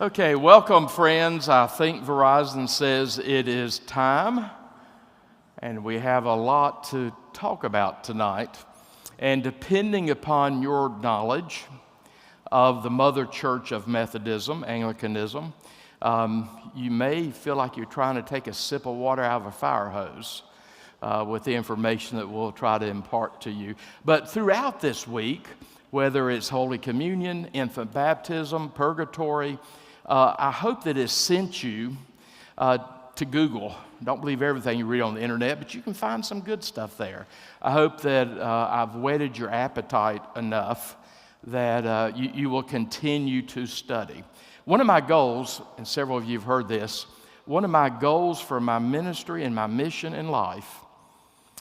Okay, welcome friends. I think Verizon says it is time, and we have a lot to talk about tonight. And depending upon your knowledge of the mother church of Methodism, Anglicanism, you may feel like you're trying to take a sip of water out of a fire hose with the information that we'll try to impart to you. But throughout this week, whether it's Holy Communion, infant baptism, purgatory, I hope that it sent you to Google. Don't believe everything you read on the internet, but you can find some good stuff there. I hope that I've whetted your appetite enough that you will continue to study. One of my goals, and several of you have heard this, one of my goals for my ministry and my mission in life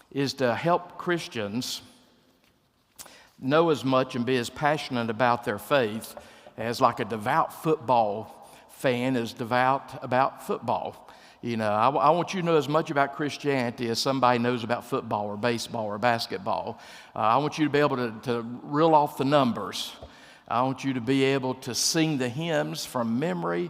is to help Christians know as much and be as passionate about their faith as like a devout football fan is devout about football. You know, I want you to know as much about Christianity as somebody knows about football or baseball or basketball. I want you to be able to reel off the numbers. I want you to be able to sing the hymns from memory,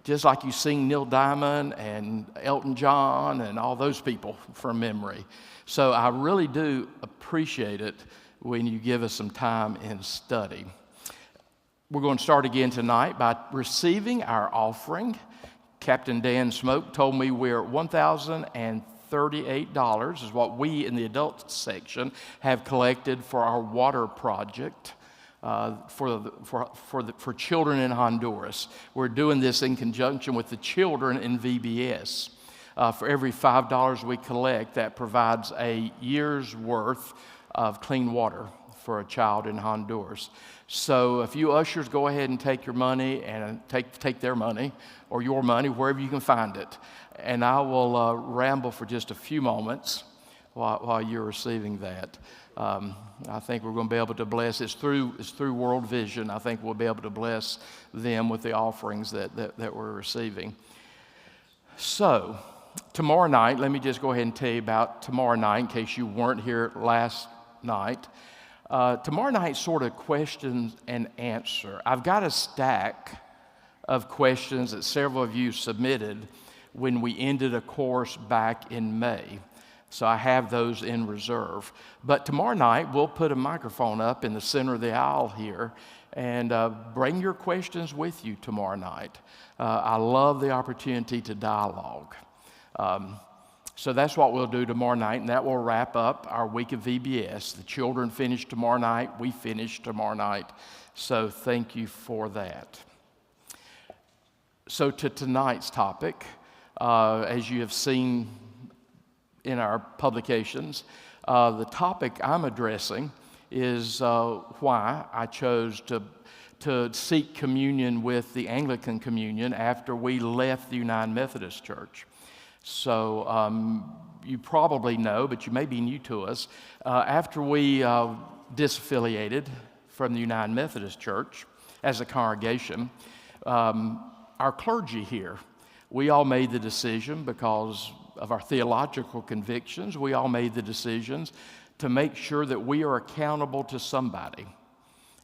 just like you sing Neil Diamond and Elton John and all those people from memory. So I really do appreciate it when you give us some time in study. We're going to start again tonight by receiving our offering. Captain Dan Smoke told me we're at $1,038 is what we in the adult section have collected for our water project for children in Honduras. We're doing this in conjunction with the children in VBS. For every $5 we collect, that provides a year's worth of clean water for a child in Honduras. So if you ushers go ahead and take your money and take their money or your money, wherever you can find it. And I will ramble for just a few moments while you're receiving that. I think we're going to be able to bless. It's through World Vision. I think we'll be able to bless them with the offerings that we're receiving. So tomorrow night, let me just go ahead and tell you about tomorrow night in case you weren't here last night. Tomorrow night, sort of questions and answer. I've got a stack of questions that several of you submitted when we ended a course back in May. So I have those in reserve. But tomorrow night, we'll put a microphone up in the center of the aisle here and bring your questions with you tomorrow night. I love the opportunity to dialogue. So that's what we'll do tomorrow night, and that will wrap up our week of VBS. The children finish tomorrow night. We finish tomorrow night. So thank you for that. So to tonight's topic, as you have seen in our publications, the topic I'm addressing is why I chose to seek communion with the Anglican Communion after we left the United Methodist Church. So you probably know, but you may be new to us, after we disaffiliated from the United Methodist Church as a congregation, our clergy here, we all made the decision because of our theological convictions, we all made the decisions to make sure that we are accountable to somebody.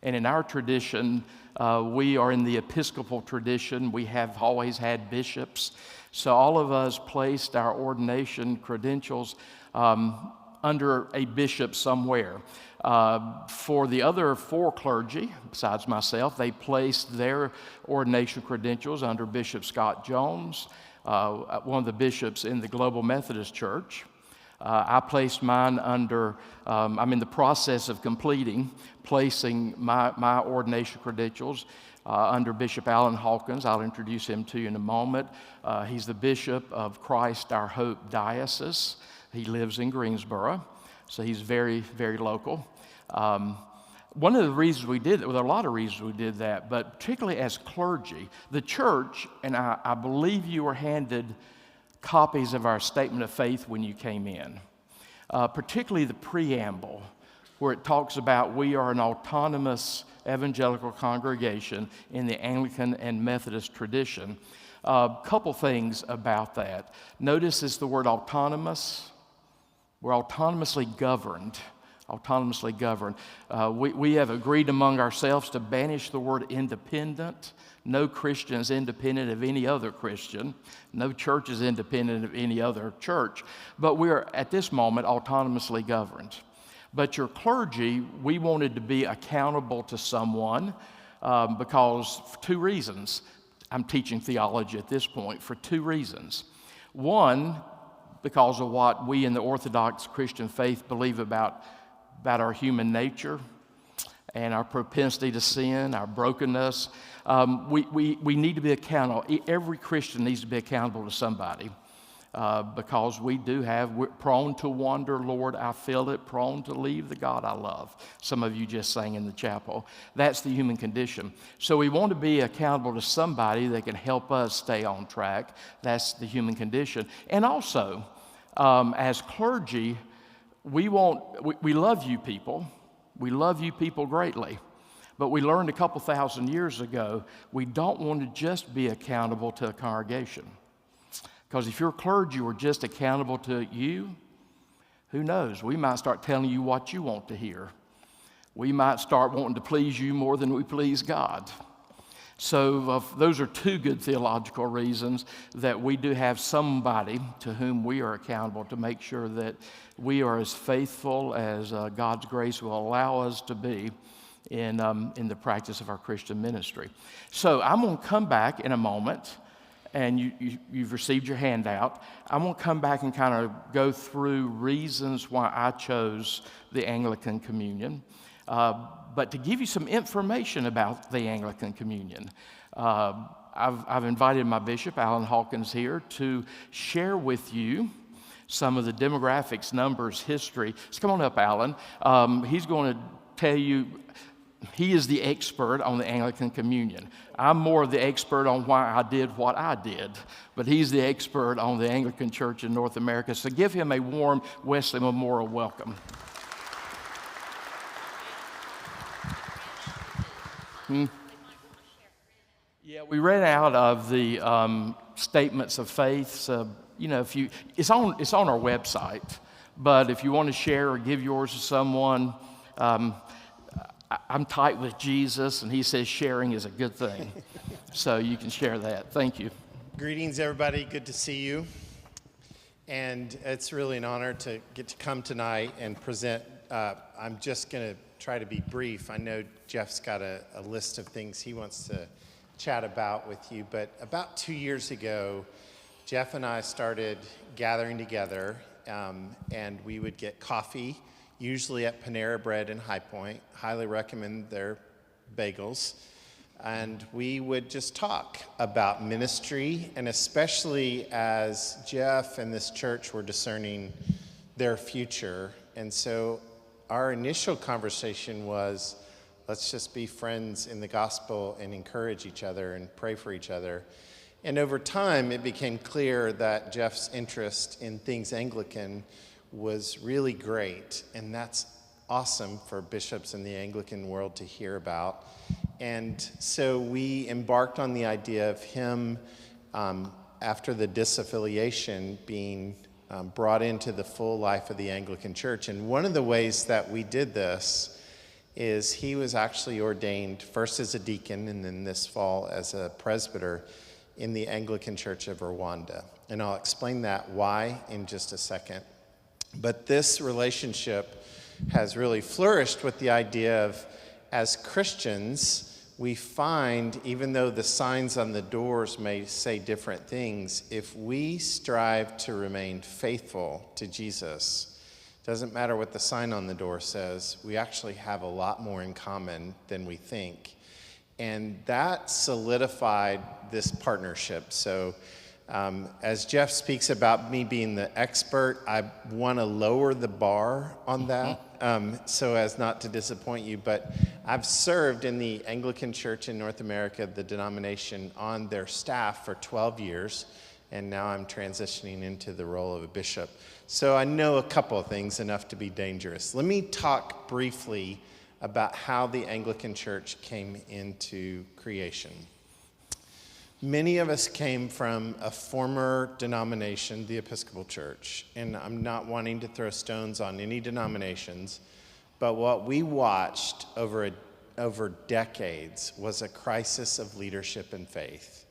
And in our tradition, we are in the Episcopal tradition. We have always had bishops. So all of us placed our ordination credentials under a bishop somewhere. For the other four clergy, besides myself, they placed their ordination credentials under Bishop Scott Jones, one of the bishops in the Global Methodist Church. I placed mine under, I'm in the process of placing my ordination credentials under Bishop Alan Hawkins. I'll introduce him to you in a moment. He's the Bishop of Christ Our Hope Diocese. He lives in Greensboro, so he's very, very local. One of the reasons we did that, well, there are a lot of reasons we did that, but particularly as clergy, the church, and I believe you were handed copies of our statement of faith when you came in, particularly the preamble, where it talks about we are an autonomous evangelical congregation in the Anglican and Methodist tradition. A couple things about that. Notice it's the word autonomous. We're autonomously governed autonomously governed. We have agreed among ourselves to banish the word independent. No Christian is independent of any other Christian. No church is independent of any other church. But we are, at this moment, autonomously governed. But your clergy, we wanted to be accountable to someone because for two reasons. I'm teaching theology at this point for two reasons. One, because of what we in the Orthodox Christian faith believe about our human nature and our propensity to sin, our brokenness. We need to be accountable. Every Christian needs to be accountable to somebody because we're prone to wander, Lord, I feel it, prone to leave the God I love. Some of you just sang in the chapel. That's the human condition. So we want to be accountable to somebody that can help us stay on track. That's the human condition. And also, as clergy, we love you people. We love you people greatly. But we learned a couple thousand years ago, we don't want to just be accountable to a congregation. Because if your clergy were just accountable to you, who knows? We might start telling you what you want to hear. We might start wanting to please you more than we please God. So those are two good theological reasons that we do have somebody to whom we are accountable to make sure that we are as faithful as God's grace will allow us to be in the practice of our Christian ministry. So I'm going to come back in a moment, and you've received your handout. I'm going to come back and kind of go through reasons why I chose the Anglican Communion. But to give you some information about the Anglican Communion, I've invited my bishop, Alan Hawkins, here to share with you some of the demographics, numbers, history. So come on up, Alan. He's going to tell you, he is the expert on the Anglican Communion. I'm more of the expert on why I did what I did, but he's the expert on the Anglican Church in North America. So give him a warm Wesley Memorial welcome. Yeah, we ran out of the statements of faith. So, it's on our website. But if you want to share or give yours to someone, I'm tight with Jesus, and he says sharing is a good thing. So you can share that. Thank you. Greetings, everybody. Good to see you. And it's really an honor to get to come tonight and present. I'm just going to try to be brief. I know Jeff's got a list of things he wants to chat about with you. But about 2 years ago, Jeff and I started gathering together, and we would get coffee, usually at Panera Bread in High Point. Highly recommend their bagels. And we would just talk about ministry, and especially as Jeff and this church were discerning their future. And so our initial conversation was, let's just be friends in the gospel and encourage each other and pray for each other. And over time, it became clear that Jeff's interest in things Anglican was really great, and that's awesome for bishops in the Anglican world to hear about. And so we embarked on the idea of him, after the disaffiliation, being brought into the full life of the Anglican Church. And one of the ways that we did this is he was actually ordained first as a deacon and then this fall as a presbyter in the Anglican Church of Rwanda. And I'll explain that why in just a second. But this relationship has really flourished with the idea of, as Christians, we find, even though the signs on the doors may say different things, if we strive to remain faithful to Jesus, doesn't matter what the sign on the door says, we actually have a lot more in common than we think. And that solidified this partnership. So as Jeff speaks about me being the expert, I want to lower the bar on that so as not to disappoint you. But I've served in the Anglican Church in North America, the denomination, on their staff for 12 years. And now I'm transitioning into the role of a bishop. So I know a couple of things enough to be dangerous. Let me talk briefly about how the Anglican Church came into creation. Many of us came from a former denomination, the Episcopal Church, and I'm not wanting to throw stones on any denominations, But what we watched over decades was a crisis of leadership and faith.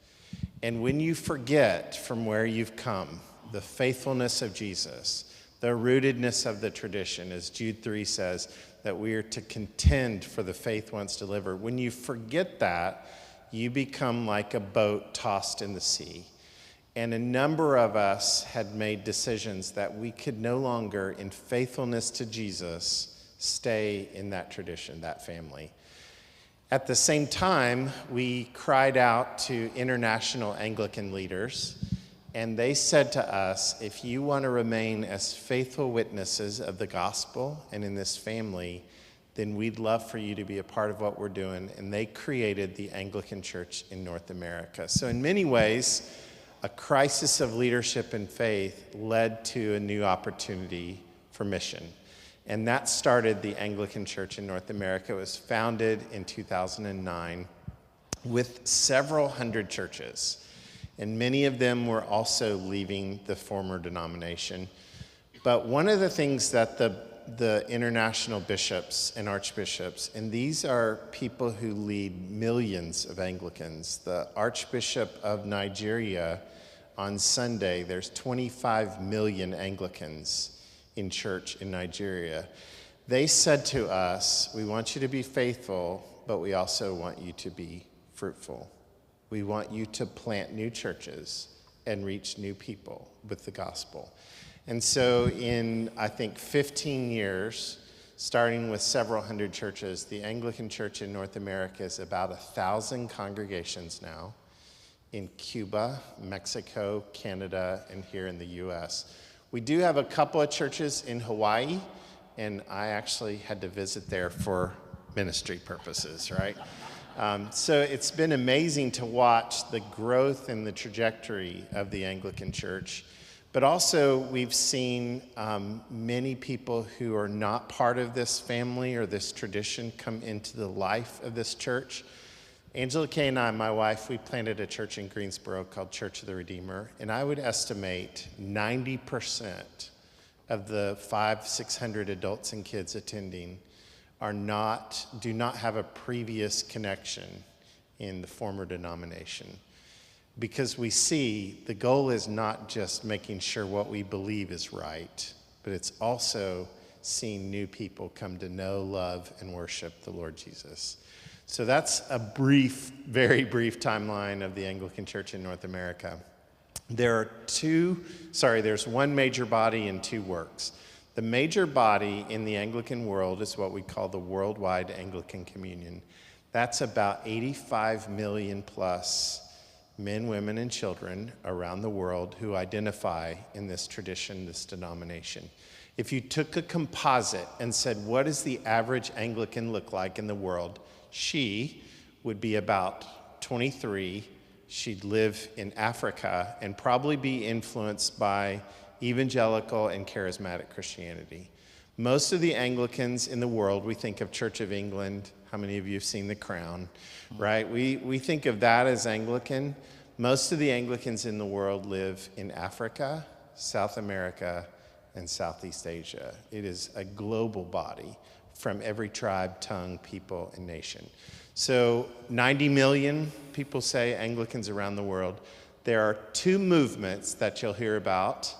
And when you forget from where you've come, the faithfulness of Jesus, the rootedness of the tradition, as Jude 3 says, that we are to contend for the faith once delivered. When you forget that, you become like a boat tossed in the sea. And a number of us had made decisions that we could no longer, in faithfulness to Jesus, stay in that tradition, that family. At the same time, we cried out to international Anglican leaders, and they said to us, if you want to remain as faithful witnesses of the gospel and in this family, then we'd love for you to be a part of what we're doing. And they created the Anglican Church in North America. So in many ways, a crisis of leadership and faith led to a new opportunity for mission. And that started the Anglican Church in North America. It was founded in 2009 with several hundred churches. And many of them were also leaving the former denomination. But one of the things that the international bishops and archbishops, and these are people who lead millions of Anglicans. The Archbishop of Nigeria, on Sunday, there's 25 million Anglicans in church in Nigeria. They said to us, we want you to be faithful, but we also want you to be fruitful. We want you to plant new churches and reach new people with the gospel. And so in, I think, 15 years, starting with several hundred churches, the Anglican Church in North America is about 1,000 congregations now in Cuba, Mexico, Canada, and here in the U.S. We do have a couple of churches in Hawaii, and I actually had to visit there for ministry purposes, right? So it's been amazing to watch the growth and the trajectory of the Anglican Church. But also, we've seen many people who are not part of this family or this tradition come into the life of this church. Angela Kay and I, my wife, we planted a church in Greensboro called Church of the Redeemer, and I would estimate 90% of the 500-600 adults and kids attending do not have a previous connection in the former denomination. Because we see the goal is not just making sure what we believe is right, but it's also seeing new people come to know, love, and worship the Lord Jesus. So that's a very brief timeline of the Anglican Church in North America. There's one major body and two works. The major body in the Anglican world is what we call the Worldwide Anglican Communion. That's about 85 million plus men, women, and children around the world who identify in this tradition, this denomination. If you took a composite and said, what does the average Anglican look like in the world? She would be about 23. She'd live in Africa and probably be influenced by evangelical and charismatic Christianity. Most of the Anglicans in the world, we think of Church of England. How many of you have seen The Crown, right? We think of that as Anglican. Most of the Anglicans in the world live in Africa, South America, and Southeast Asia. It is a global body from every tribe, tongue, people, and nation. So 90 million people say Anglicans around the world. There are two movements that you'll hear about.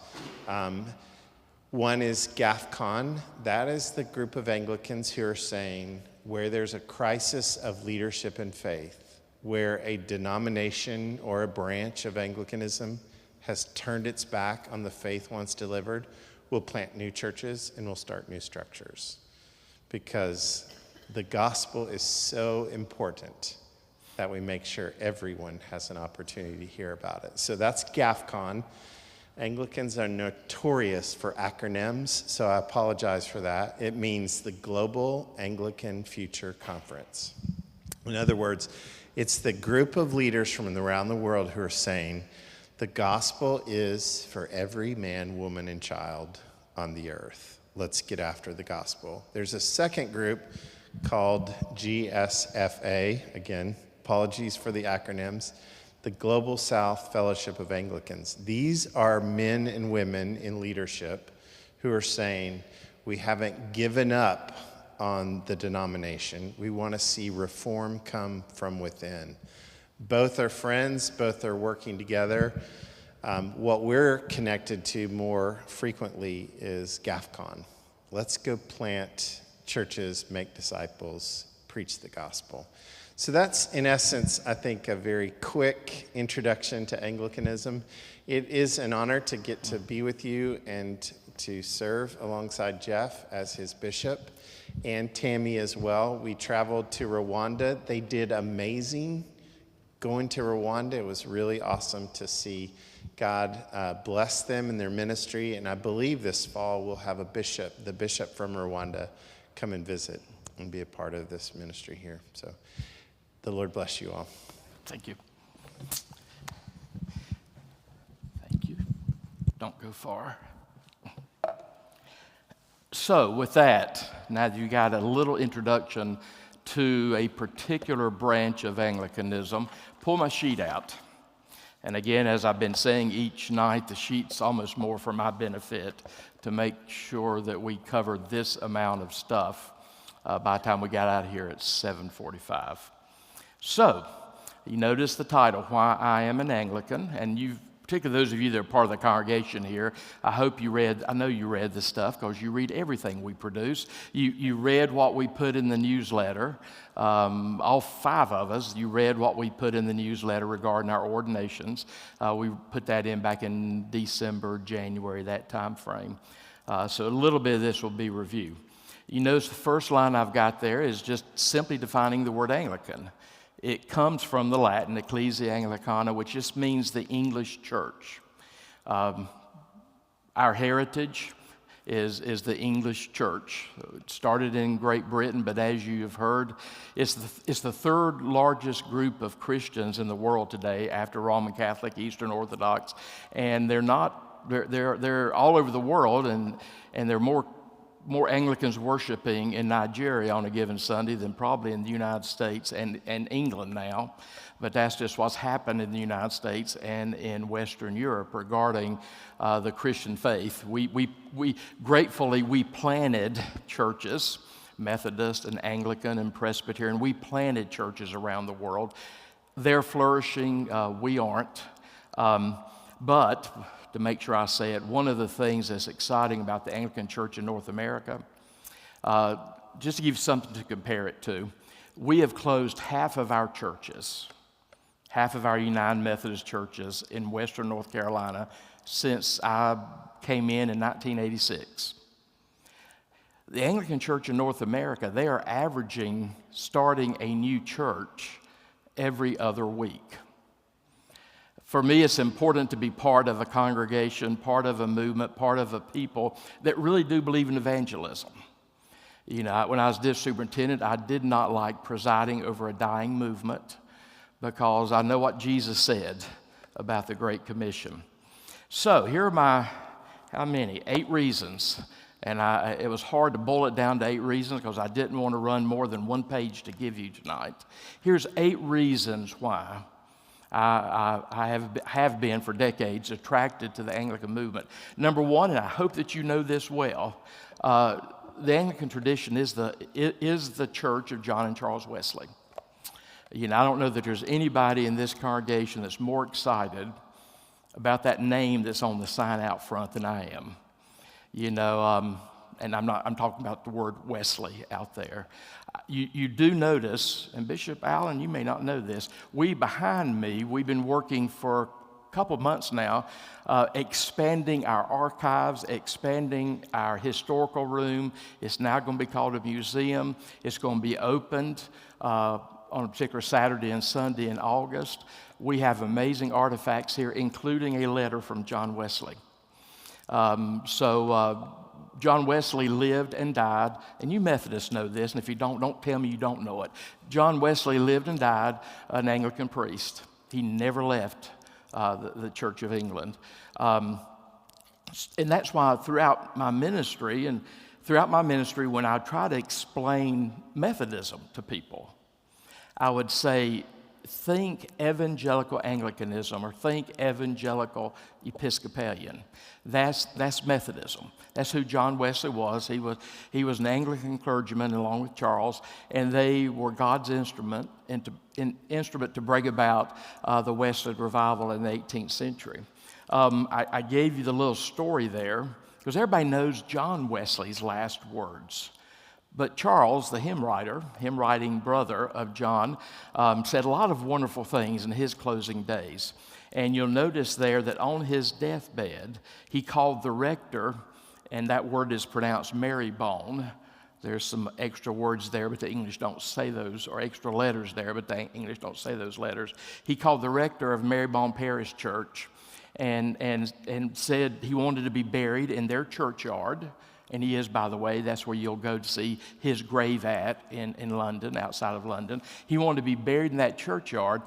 One is GAFCON. That is the group of Anglicans who are saying where there's a crisis of leadership and faith, where a denomination or a branch of Anglicanism has turned its back on the faith once delivered, we'll plant new churches and we'll start new structures. Because the gospel is so important that we make sure everyone has an opportunity to hear about it. So that's GAFCON. Anglicans are notorious for acronyms, so I apologize for that. It means the Global Anglican Future Conference. In other words, it's the group of leaders from around the world who are saying the gospel is for every man, woman, and child on the earth. Let's get after the gospel. There's a second group called GSFA. Again, apologies for the acronyms. The Global South Fellowship of Anglicans. These are men and women in leadership who are saying we haven't given up on the denomination. We want to see reform come from within. Both are friends, both are working together. What we're connected to more frequently is GAFCON. Let's go plant churches, make disciples, preach the gospel. So that's, in essence, I think, a very quick introduction to Anglicanism. It is an honor to get to be with you and to serve alongside Jeff as his bishop, and Tammy as well. We traveled to Rwanda. They did amazing going to Rwanda. It was really awesome to see God bless them in their ministry, and I believe this fall we'll have the bishop from Rwanda, come and visit and be a part of this ministry here. So the Lord bless you all. Thank you. Thank you. Don't go far. So with that, now that you got a little introduction to a particular branch of Anglicanism, pull my sheet out. And again, as I've been saying each night, the sheet's almost more for my benefit to make sure that we cover this amount of stuff by the time we got out of here at 7:45. So, you notice the title, Why I Am an Anglican, and you've, particularly those of you that are part of the congregation here, I know you read this stuff because you read everything we produce. You read what we put in the newsletter. All 5 of us, you read what we put in the newsletter regarding our ordinations. We put that in back in December, January, that time frame. So a little bit of this will be review. You notice the first line I've got there is just simply defining the word Anglican. It comes from the Latin, Ecclesia Anglicana, which just means the English church. Our heritage is the English church. It started in Great Britain, but as you have heard, it's the 3rd largest group of Christians in the world today after Roman Catholic, Eastern Orthodox, and they're all over the world, and there are more Anglicans worshiping in Nigeria on a given Sunday than probably in the United States and England now. But that's just what's happened in the United States and in Western Europe regarding the Christian faith. We gratefully planted churches, Methodist and Anglican and Presbyterian. We planted churches around the world. They're flourishing. We aren't. But to make sure I say it, one of the things that's exciting about the Anglican Church in North America, just to give you something to compare it to, we have closed half of our churches, half of our United Methodist churches in Western North Carolina since I came in 1986. The Anglican Church in North America, they are averaging starting a new church every other week. For me, it's important to be part of a congregation, part of a movement, part of a people that really do believe in evangelism. You know, when I was district superintendent, I did not like presiding over a dying movement because I know what Jesus said about the Great Commission. So here are my, 8 reasons. And it was hard to boil it down to 8 reasons because I didn't want to run more than 1 page to give you tonight. Here's 8 reasons why I have been for decades attracted to the Anglican movement. Number 1, and I hope that you know this well, the Anglican tradition is the church of John and Charles Wesley. You know, I don't know that there's anybody in this congregation that's more excited about that name that's on the sign out front than I am. You know, and I'm talking about the word Wesley out there. You do notice, and Bishop Allen, you may not know this, behind me, we've been working for a couple months now, expanding our archives, expanding our historical room. It's now going to be called a museum. It's going to be opened on a particular Saturday and Sunday in August. We have amazing artifacts here, including a letter from John Wesley. John Wesley lived and died, and you Methodists know this, and if you don't tell me you don't know it. John Wesley lived and died an Anglican priest. He never left the Church of England. And that's why throughout my ministry, when I try to explain Methodism to people, I would say, think evangelical Anglicanism or think evangelical Episcopalian. That's Methodism. That's who John Wesley was. He was an Anglican clergyman along with Charles, and they were God's instrument to bring about the Wesleyan revival in the 18th century. I gave you the little story there because everybody knows John Wesley's last words. But Charles, the hymn-writing brother of John, said a lot of wonderful things in his closing days. And you'll notice there that on his deathbed, he called the rector, and that word is pronounced Marybone. There's some extra words there, but the English don't say those, or extra letters there, but the English don't say those letters. He called the rector of Marybone Parish Church and said he wanted to be buried in their churchyard. And he is, by the way, that's where you'll go to see his grave at in London, outside of London. He wanted to be buried in that churchyard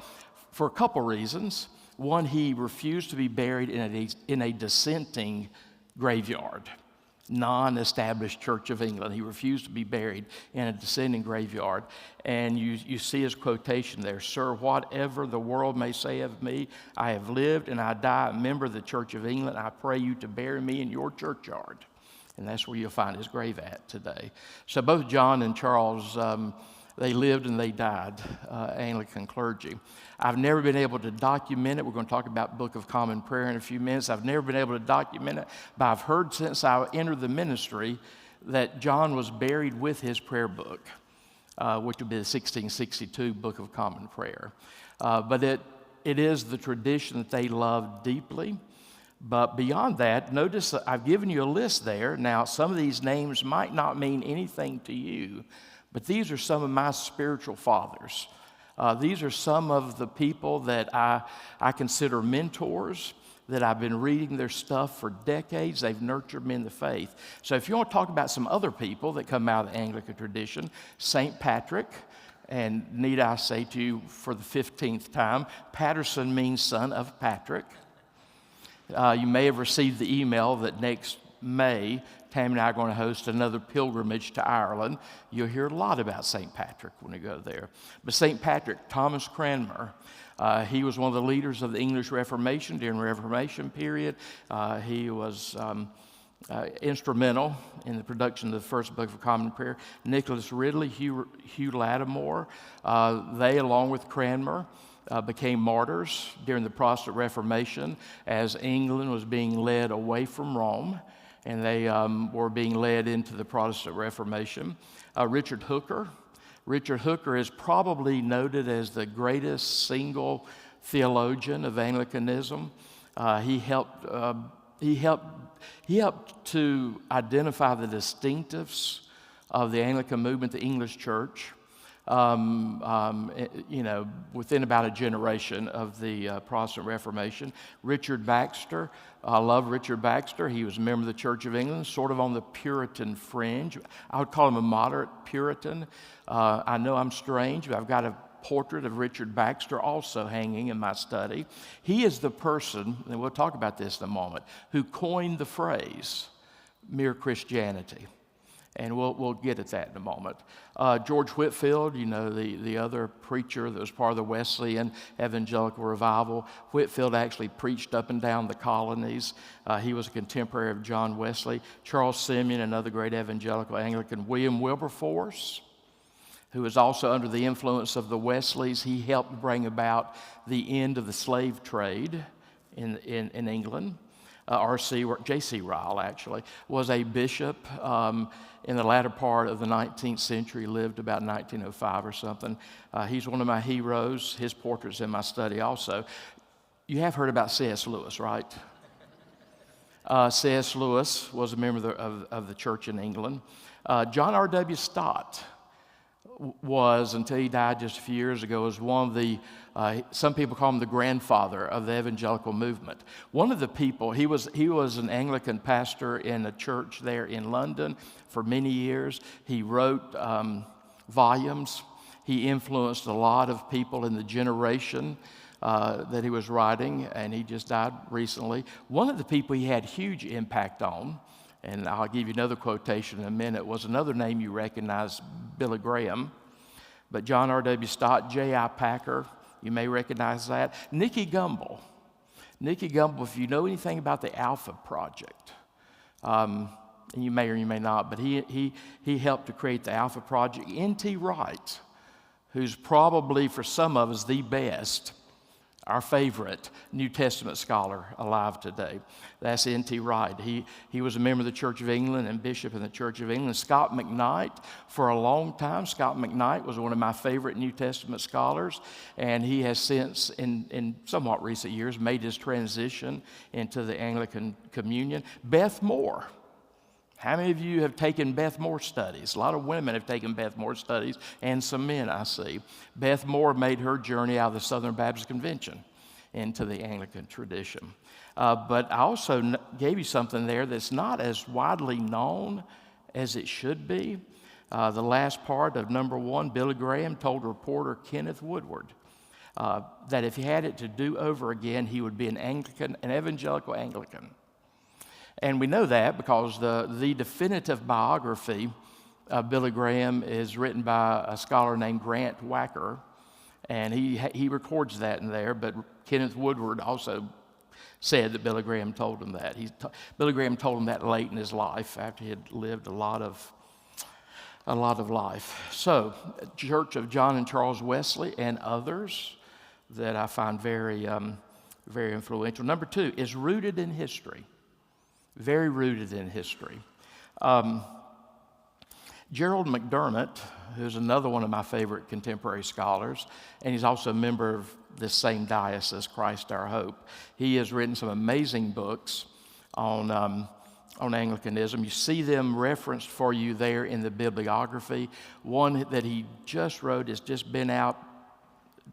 for a couple reasons. One, he refused to be buried in a dissenting graveyard, non-established Church of England. He refused to be buried in a dissenting graveyard. And you see his quotation there, "Sir, whatever the world may say of me, I have lived and I die a member of the Church of England. I pray you to bury me in your churchyard." And that's where you'll find his grave at today. So both John and Charles, they lived and they died Anglican clergy. I've never been able to document it. We're going to talk about Book of Common Prayer in a few minutes. I've never been able to document it, but I've heard since I entered the ministry that John was buried with his prayer book, which would be the 1662 Book of Common Prayer. But it is the tradition that they loved deeply. But beyond that, notice that I've given you a list there. Now, some of these names might not mean anything to you, but these are some of my spiritual fathers. These are some of the people that I consider mentors, that I've been reading their stuff for decades. They've nurtured me in the faith. So if you want to talk about some other people that come out of the Anglican tradition, St. Patrick, and need I say to you for the 15th time, Patterson means son of Patrick. You may have received the email that next May, Tammy and I are going to host another pilgrimage to Ireland. You'll hear a lot about St. Patrick when you go there. But St. Patrick, Thomas Cranmer, he was one of the leaders of the English Reformation during the Reformation period. He was instrumental in the production of the first Book of Common Prayer. Nicholas Ridley, Hugh Lattimore, they, along with Cranmer, became martyrs during the Protestant Reformation as England was being led away from Rome, and they were being led into the Protestant Reformation. Richard Hooker is probably noted as the greatest single theologian of Anglicanism. He helped to identify the distinctives of the Anglican movement, the English Church. Within about a generation of the Protestant Reformation. Richard Baxter, I love Richard Baxter. He was a member of the Church of England, sort of on the Puritan fringe. I would call him a moderate Puritan. I know I'm strange, but I've got a portrait of Richard Baxter also hanging in my study. He is the person, and we'll talk about this in a moment, who coined the phrase, mere Christianity. And we'll get at that in a moment. George Whitefield, the other preacher that was part of the Wesleyan evangelical revival. Whitefield actually preached up and down the colonies. He was a contemporary of John Wesley. Charles Simeon, another great evangelical Anglican. William Wilberforce, who was also under the influence of the Wesleys. He helped bring about the end of the slave trade in England. J.C. Ryle, actually, was a bishop in the latter part of the 19th century, lived about 1905 or something. He's one of my heroes. His portrait's in my study also. You have heard about C.S. Lewis, right? C.S. Lewis was a member of the church in England. John R.W. Stott was, until he died just a few years ago, was one of the, some people call him the grandfather of the evangelical movement. One of the people, he was an Anglican pastor in a church there in London for many years. He wrote volumes. He influenced a lot of people in the generation that he was writing, and he just died recently. One of the people he had huge impact on, and I'll give you another quotation in a minute, was another name you recognize, Billy Graham. But John R.W. Stott, J.I. Packer, You may recognize that. Nicky Gumbel. Nicky Gumbel, if you know anything about the Alpha Project, and you may or you may not, but he helped to create the Alpha Project. N.T. Wright, who's probably for some of us the best, our favorite New Testament scholar alive today. That's N.T. Wright. He was a member of the Church of England and bishop in the Church of England. Scott McKnight, for a long time, Scott McKnight was one of my favorite New Testament scholars, and he has since, in somewhat recent years, made his transition into the Anglican communion. Beth Moore. How many of you have taken Beth Moore studies? A lot of women have taken Beth Moore studies, and some men, I see. Beth Moore made her journey out of the Southern Baptist Convention into the Anglican tradition. But I also gave you something there that's not as widely known as it should be. The last part of number 1, Billy Graham told reporter Kenneth Woodward that if he had it to do over again, he would be an evangelical Anglican. And we know that because the definitive biography of Billy Graham is written by a scholar named Grant Wacker, and he records that in there. But Kenneth Woodward also said that Billy Graham told him that. Billy Graham told him that late in his life after he had lived a lot of life. So, Church of John and Charles Wesley and others that I find very, very influential. Number 2 is rooted in history. Very rooted in history. Gerald McDermott, who's another one of my favorite contemporary scholars, and he's also a member of this same diocese, Christ Our Hope. He has written some amazing books on Anglicanism. You see them referenced for you there in the bibliography. One that he just wrote has just been out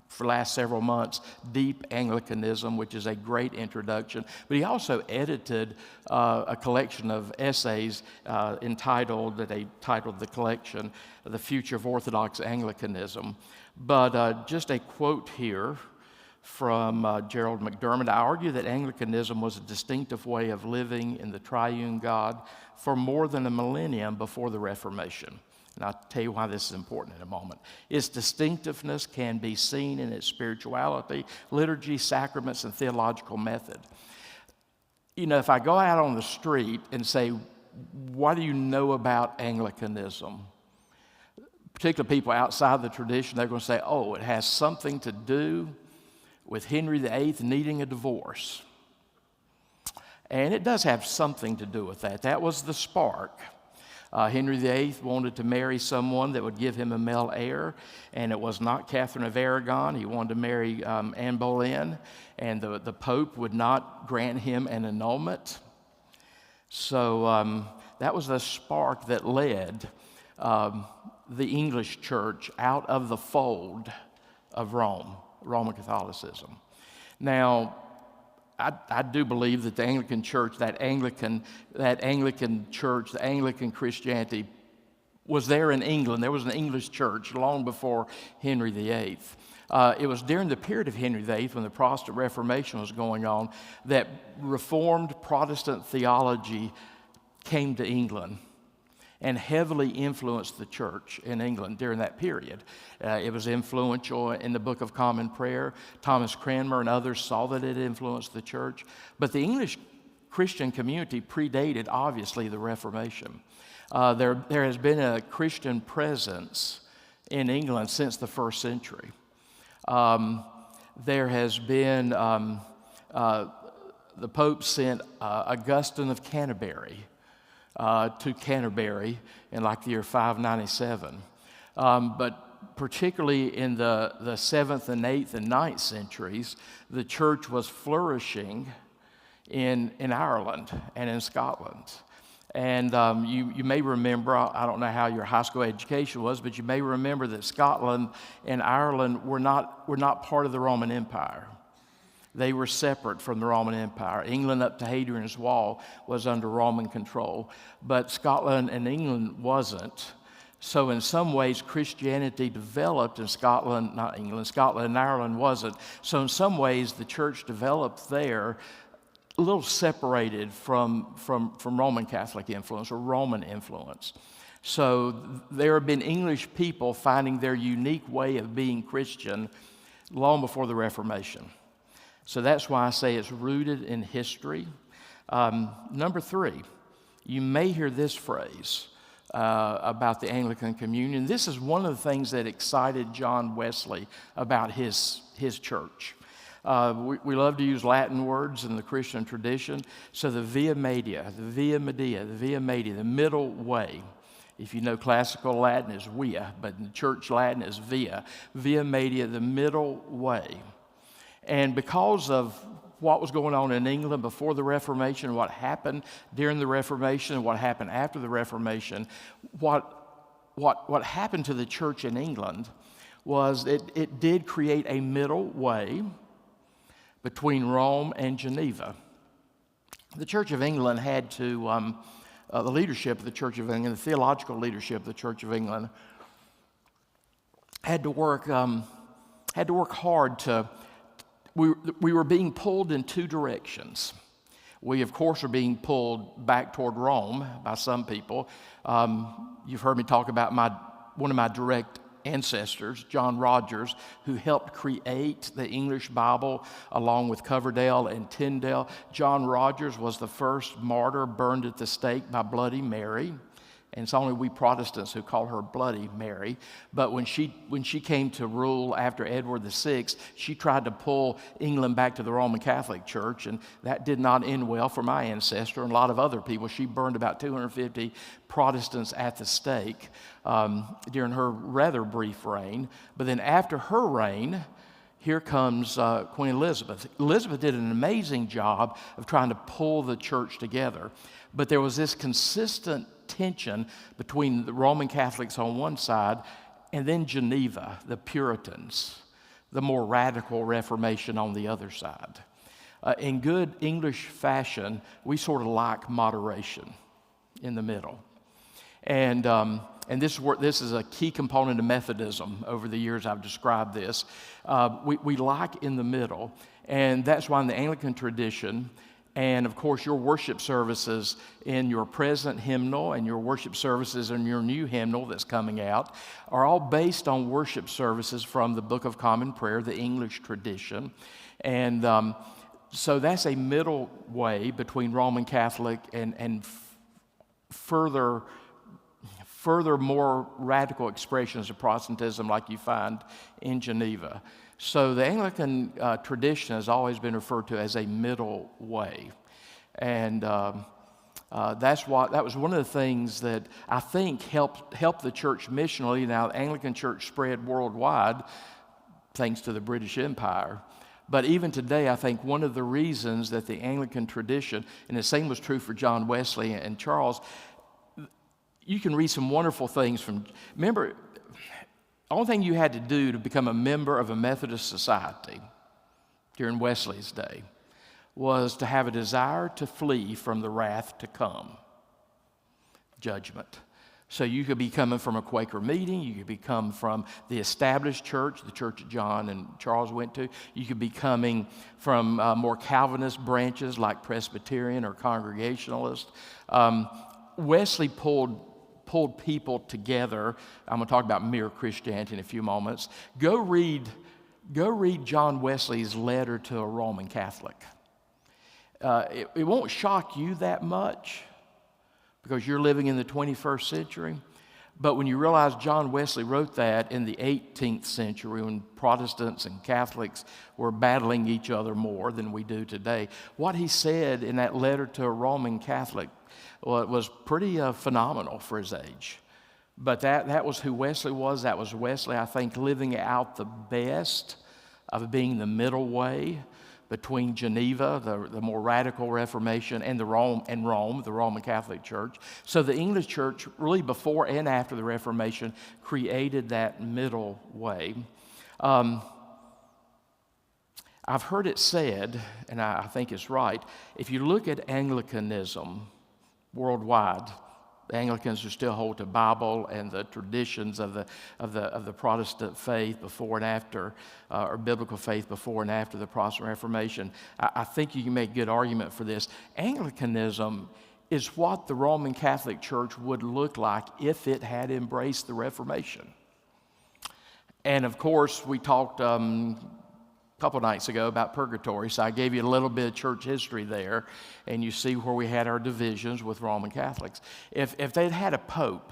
for the last several months, Deep Anglicanism, which is a great introduction. But he also edited a collection of essays entitled the collection, The Future of Orthodox Anglicanism. But just a quote here from Gerald McDermott. I argue that Anglicanism was a distinctive way of living in the triune God for more than a millennium before the Reformation. And I'll tell you why this is important in a moment. Its distinctiveness can be seen in its spirituality, liturgy, sacraments, and theological method. You know, if I go out on the street and say, what do you know about Anglicanism? Particularly people outside the tradition, they're going to say, oh, it has something to do with Henry VIII needing a divorce. And it does have something to do with that. That was the spark. Henry VIII wanted to marry someone that would give him a male heir, and it was not Catherine of Aragon. He wanted to marry Anne Boleyn, and the Pope would not grant him an annulment. So that was the spark that led the English church out of the fold of Roman Catholicism. Now, I do believe that the Anglican Church, that Anglican Church, the Anglican Christianity was there in England. There was an English church long before Henry VIII. It was during the period of Henry VIII, when the Protestant Reformation was going on, that Reformed Protestant theology came to England and heavily influenced the church in England during that period. It was influential in the Book of Common Prayer. Thomas Cranmer and others saw that it influenced the church. But the English Christian community predated, obviously, the Reformation. There has been a Christian presence in England since the first century. There has been, the Pope sent Augustine of Canterbury to Canterbury in like the year 597. But particularly in the 7th and 8th and 9th centuries, the church was flourishing in Ireland and in Scotland. And you may remember, I don't know how your high school education was, but you may remember that Scotland and Ireland were not part of the Roman Empire. They were separate from the Roman Empire. England up to Hadrian's Wall was under Roman control, but Scotland and England wasn't. So in some ways, Christianity developed in Scotland and Ireland wasn't. So in some ways, the church developed there a little separated from Roman Catholic influence or Roman influence. So there have been English people finding their unique way of being Christian long before the Reformation. So that's why I say it's rooted in history. Number three, you may hear this phrase about the Anglican Communion. This is one of the things that excited John Wesley about his church. We love to use Latin words in the Christian tradition. So the Via Media, the middle way. If you know classical Latin is via, but in church Latin is via. Via Media, the middle way. And because of what was going on in England before the Reformation, what happened during the Reformation, what happened after the Reformation, what happened to the church in England was it did create a middle way between Rome and Geneva. The Church of England had to, the leadership of the Church of England, the theological leadership of the Church of England, had to work hard to. We were being pulled in two directions. We, of course, are being pulled back toward Rome by some people. You've heard me talk about one of my direct ancestors, John Rogers, who helped create the English Bible along with Coverdale and Tyndale. John Rogers was the first martyr burned at the stake by Bloody Mary. And it's only we Protestants who call her Bloody Mary. But when she came to rule after Edward VI, she tried to pull England back to the Roman Catholic Church, and that did not end well for my ancestor and a lot of other people. She burned about 250 Protestants at the stake during her rather brief reign. But then after her reign, here comes Queen Elizabeth. Elizabeth did an amazing job of trying to pull the church together. But there was this consistent tension between the Roman Catholics on one side and then Geneva, the Puritans, the more radical Reformation on the other side. In good English fashion, we sort of like moderation in the middle. And this is a key component of Methodism. Over the years I've described this. We like in the middle, and that's why in the Anglican tradition, and of course your worship services in your present hymnal and your worship services in your new hymnal that's coming out are all based on worship services from the Book of Common Prayer, the English tradition. And so that's a middle way between Roman Catholic and further more radical expressions of Protestantism like you find in Geneva. So the Anglican tradition has always been referred to as a middle way. And that was one of the things that I think helped the church missionally. Now, the Anglican church spread worldwide thanks to the British Empire. But even today, I think one of the reasons that the Anglican tradition, and the same was true for John Wesley and Charles, you can read some wonderful things from, remember, the only thing you had to do to become a member of a Methodist society during Wesley's day was to have a desire to flee from the wrath to come, judgment. So you could be coming from a Quaker meeting, you could be coming from the established church, the church that John and Charles went to. You could be coming from more Calvinist branches like Presbyterian or Congregationalist. Wesley pulled people together. I'm going to talk about mere Christianity in a few moments. Go read John Wesley's letter to a Roman Catholic. It won't shock you that much because you're living in the 21st century. But when you realize John Wesley wrote that in the 18th century when Protestants and Catholics were battling each other more than we do today, what he said in that letter to a Roman Catholic, well, it was pretty phenomenal for his age. But that was who Wesley was. That was Wesley, I think, living out the best of being the middle way between Geneva, the more radical Reformation, and Rome, the Roman Catholic Church. So the English Church, really before and after the Reformation, created that middle way. I've heard it said, and I think it's right, if you look at Anglicanism worldwide, the Anglicans who still hold to Bible and the traditions of the Protestant faith before and after, or biblical faith before and after the Protestant Reformation, I think you can make a good argument for this. Anglicanism is what the Roman Catholic Church would look like if it had embraced the Reformation. And of course, we talked couple nights ago about purgatory, so I gave you a little bit of church history there, and you see where we had our divisions with Roman Catholics. If they'd had a pope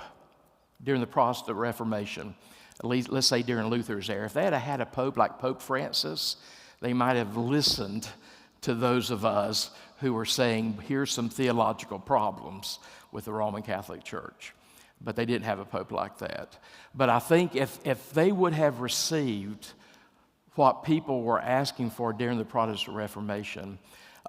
during the Protestant Reformation, at least let's say during Luther's era, if they had a pope like Pope Francis, they might have listened to those of us who were saying, here's some theological problems with the Roman Catholic Church. But they didn't have a pope like that. But I think if they would have received what people were asking for during the Protestant Reformation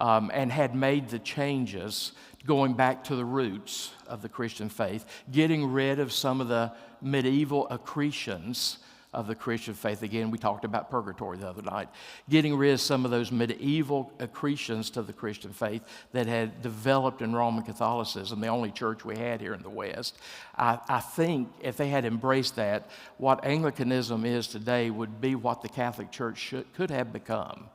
and had made the changes going back to the roots of the Christian faith, getting rid of some of the medieval accretions of the Christian faith. Again, we talked about purgatory the other night. Getting rid of some of those medieval accretions to the Christian faith that had developed in Roman Catholicism, the only church we had here in the West. I think if they had embraced that, what Anglicanism is today would be what the Catholic Church could have become.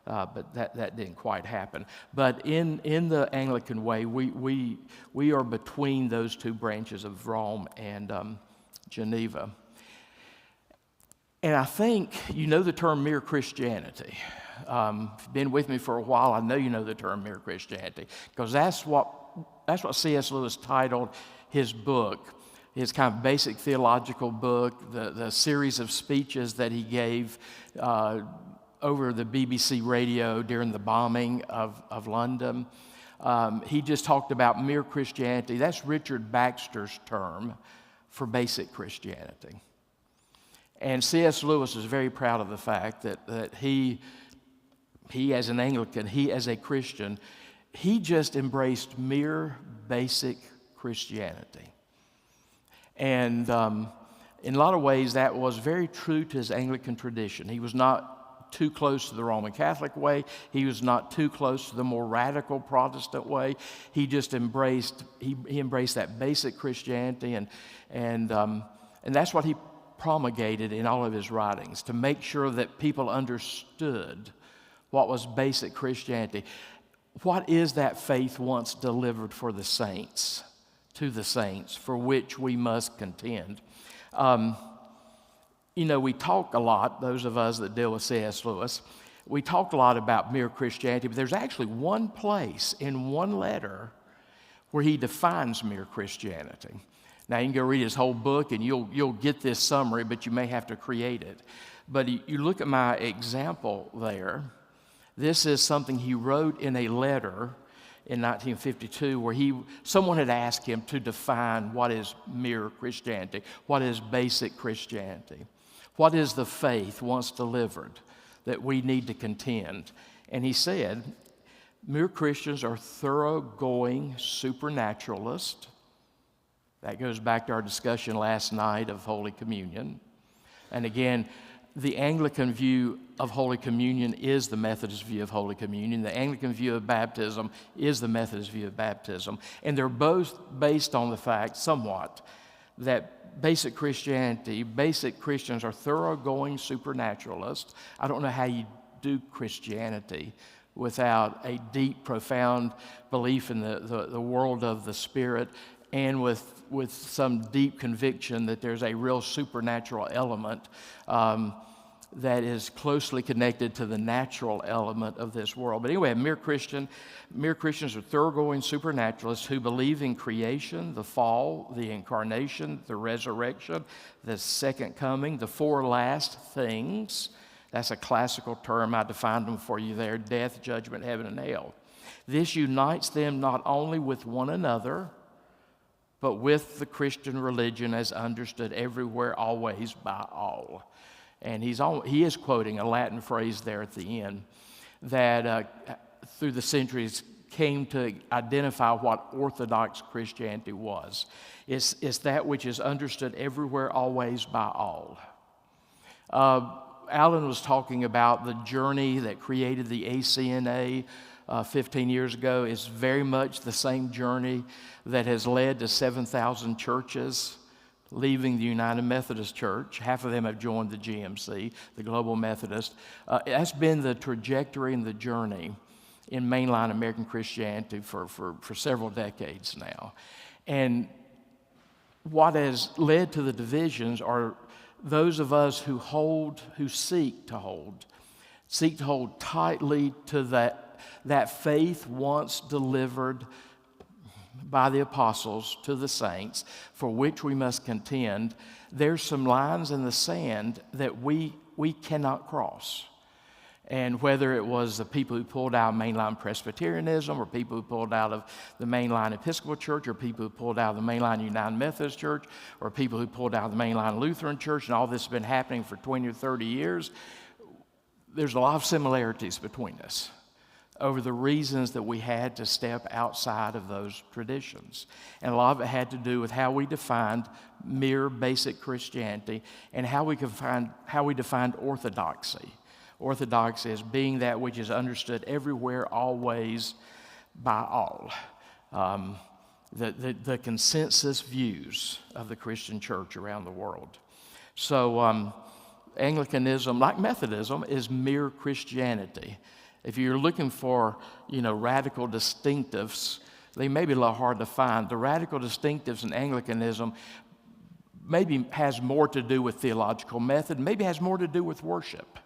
But that didn't quite happen. But in the Anglican way, we are between those two branches of Rome and Geneva. And I think you know the term mere Christianity. If you've been with me for a while, I know you know the term mere Christianity, because that's what C.S. Lewis titled his book, his kind of basic theological book, the series of speeches that he gave over the BBC radio during the bombing of London. He just talked about mere Christianity. That's Richard Baxter's term for basic Christianity. And C.S. Lewis is very proud of the fact that he as an Anglican, he as a Christian, he just embraced mere basic Christianity. And in a lot of ways, that was very true to his Anglican tradition. He was not too close to the Roman Catholic way. He was not too close to the more radical Protestant way. He just embraced that basic Christianity, and that's what he promulgated in all of his writings, to make sure that people understood what was basic Christianity. What is that faith once delivered for the saints, to the saints, for which we must contend? We talk a lot, those of us that deal with C.S. Lewis, we talk a lot about mere Christianity, but there's actually one place in one letter where he defines mere Christianity. Now, you can go read his whole book, and you'll get this summary, but you may have to create it. But you look at my example there. This is something he wrote in a letter in 1952 where someone had asked him to define what is mere Christianity, what is basic Christianity, what is the faith once delivered that we need to contend. And he said, mere Christians are thoroughgoing supernaturalists. That goes back to our discussion last night of Holy Communion. And again, the Anglican view of Holy Communion is the Methodist view of Holy Communion. The Anglican view of baptism is the Methodist view of baptism. And they're both based on the fact, somewhat, that basic Christians are thoroughgoing supernaturalists. I don't know how you do Christianity without a deep, profound belief in the world of the Spirit, and with some deep conviction that there's a real supernatural element that is closely connected to the natural element of this world. But anyway, mere Christians are thoroughgoing supernaturalists who believe in creation, the fall, the incarnation, the resurrection, the second coming, the four last things. That's a classical term. I defined them for you there: death, judgment, heaven, and hell. This unites them not only with one another, but with the Christian religion as understood everywhere, always, by all. And he is quoting a Latin phrase there at the end that through the centuries came to identify what orthodox Christianity was. It's that which is understood everywhere, always, by all. Alan was talking about the journey that created the ACNA 15 years ago. Is very much the same journey that has led to 7,000 churches leaving the United Methodist Church. Half of them have joined the GMC, the Global Methodist. That's been the trajectory and the journey in mainline American Christianity for several decades now. And what has led to the divisions are those of us who seek to hold Seek to hold tightly to that faith once delivered by the apostles to the saints, for which we must contend. There's some lines in the sand that we cannot cross. And whether it was the people who pulled out mainline Presbyterianism, or people who pulled out of the mainline Episcopal Church, or people who pulled out of the mainline United Methodist Church, or people who pulled out of the mainline Lutheran Church, and all this has been happening for 20 or 30 years, there's a lot of similarities between us over the reasons that we had to step outside of those traditions. And a lot of it had to do with how we defined mere basic Christianity and how we defined orthodoxy. Orthodoxy is being that which is understood everywhere, always, by all. The consensus views of the Christian church around the world. So Anglicanism, like Methodism, is mere Christianity. If you're looking for, radical distinctives, they may be a little hard to find. The radical distinctives in Anglicanism maybe has more to do with theological method, maybe has more to do with worship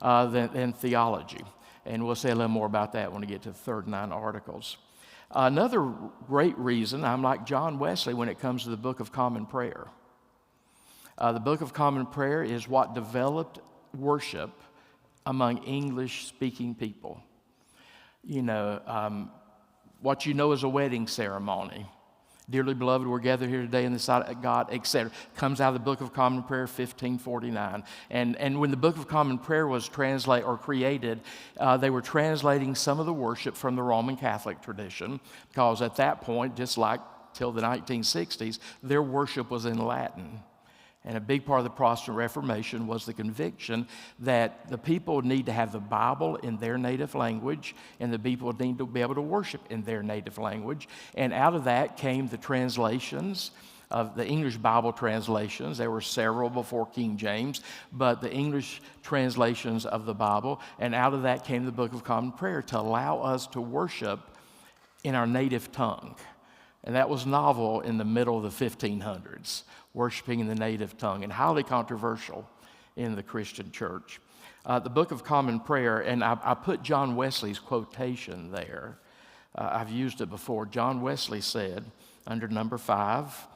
than theology. And we'll say a little more about that when we get to the third 9 articles. Another great reason, I'm like John Wesley when it comes to the Book of Common Prayer. The Book of Common Prayer is what developed worship among English-speaking people. What you know is a wedding ceremony. Dearly beloved, we're gathered here today in the sight of God, etc. Comes out of the Book of Common Prayer, 1549. And when the Book of Common Prayer was translated or created, they were translating some of the worship from the Roman Catholic tradition, because at that point, just like till the 1960s, their worship was in Latin. And a big part of the Protestant Reformation was the conviction that the people need to have the Bible in their native language, and the people need to be able to worship in their native language. And out of that came the translations of the English Bible translations. There were several before King James, but the English translations of the Bible. And out of that came the Book of Common Prayer to allow us to worship in our native tongue. And that was novel in the middle of the 1500s. Worshiping in the native tongue, and highly controversial in the Christian church. The Book of Common Prayer, and I put John Wesley's quotation there. I've used it before. John Wesley said, under number 5,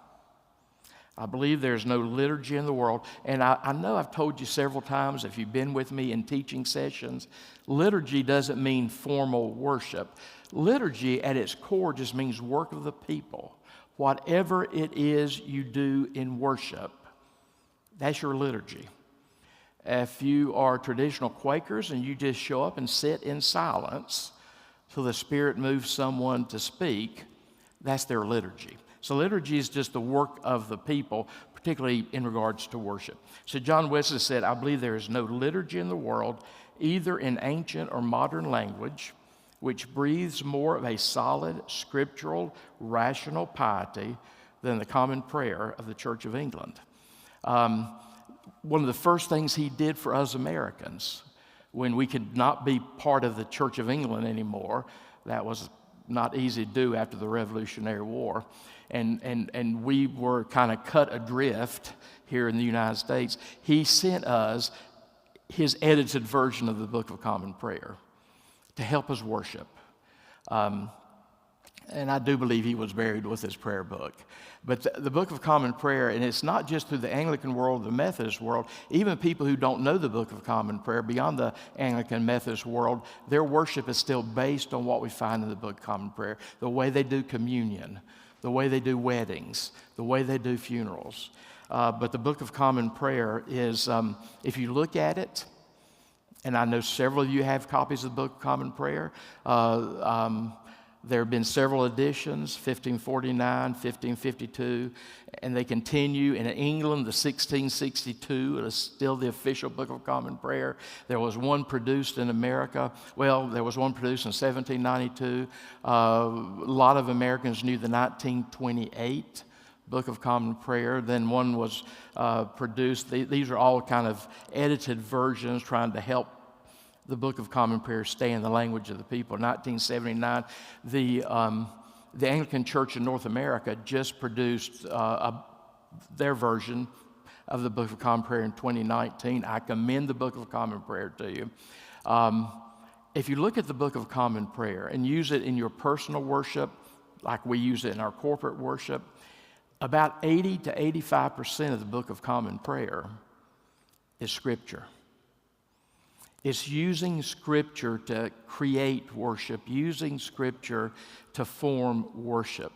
I believe there's no liturgy in the world. And I know I've told you several times, if you've been with me in teaching sessions, liturgy doesn't mean formal worship. Liturgy at its core just means work of the people. Whatever it is you do in worship, that's your liturgy. If you are traditional Quakers and you just show up and sit in silence till the Spirit moves someone to speak, that's their liturgy. So liturgy is just the work of the people, particularly in regards to worship. So John Wesley said, I believe there is no liturgy in the world, either in ancient or modern language, which breathes more of a solid, scriptural, rational piety than the common prayer of the Church of England. One of the first things he did for us Americans, when we could not be part of the Church of England anymore, that was not easy to do after the Revolutionary War, and we were kind of cut adrift here in the United States, he sent us his edited version of the Book of Common Prayer to help us worship. And I do believe he was buried with his prayer book. But the Book of Common Prayer, and it's not just through the Anglican world, the Methodist world, even people who don't know the Book of Common Prayer, beyond the Anglican Methodist world, their worship is still based on what we find in the Book of Common Prayer. The way they do communion, the way they do weddings, the way they do funerals. But the Book of Common Prayer is, if you look at it, and I know several of you have copies of the Book of Common Prayer. There have been several editions, 1549, 1552, and they continue. In England, the 1662, it is still the official Book of Common Prayer. There was one produced in America. Well, there was one produced in 1792. A lot of Americans knew the 1928 Book of Common Prayer. Then one was produced. These are all kind of edited versions trying to help the Book of Common Prayer stay in the language of the people. 1979, the Anglican Church in North America just produced their version of the Book of Common Prayer in 2019. I commend the Book of Common Prayer to you. If you look at the Book of Common Prayer and use it in your personal worship, like we use it in our corporate worship, about 80 to 85% of the Book of Common Prayer is Scripture. It's using Scripture to create worship, using Scripture to form worship.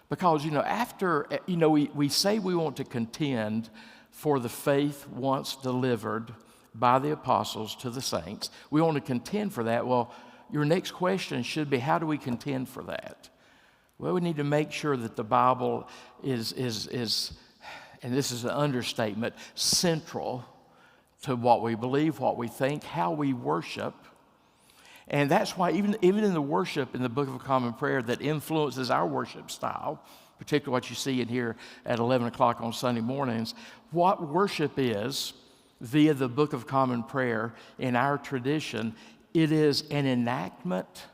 Because, we say we want to contend for the faith once delivered by the apostles to the saints. We want to contend for that. Well, your next question should be, how do we contend for that? Well, we need to make sure that the Bible is, and this is an understatement, central to what we believe, what we think, how we worship. And that's why even in the worship in the Book of Common Prayer that influences our worship style, particularly what you see in here at 11 o'clock on Sunday mornings, what worship is via the Book of Common Prayer in our tradition, it is an enactment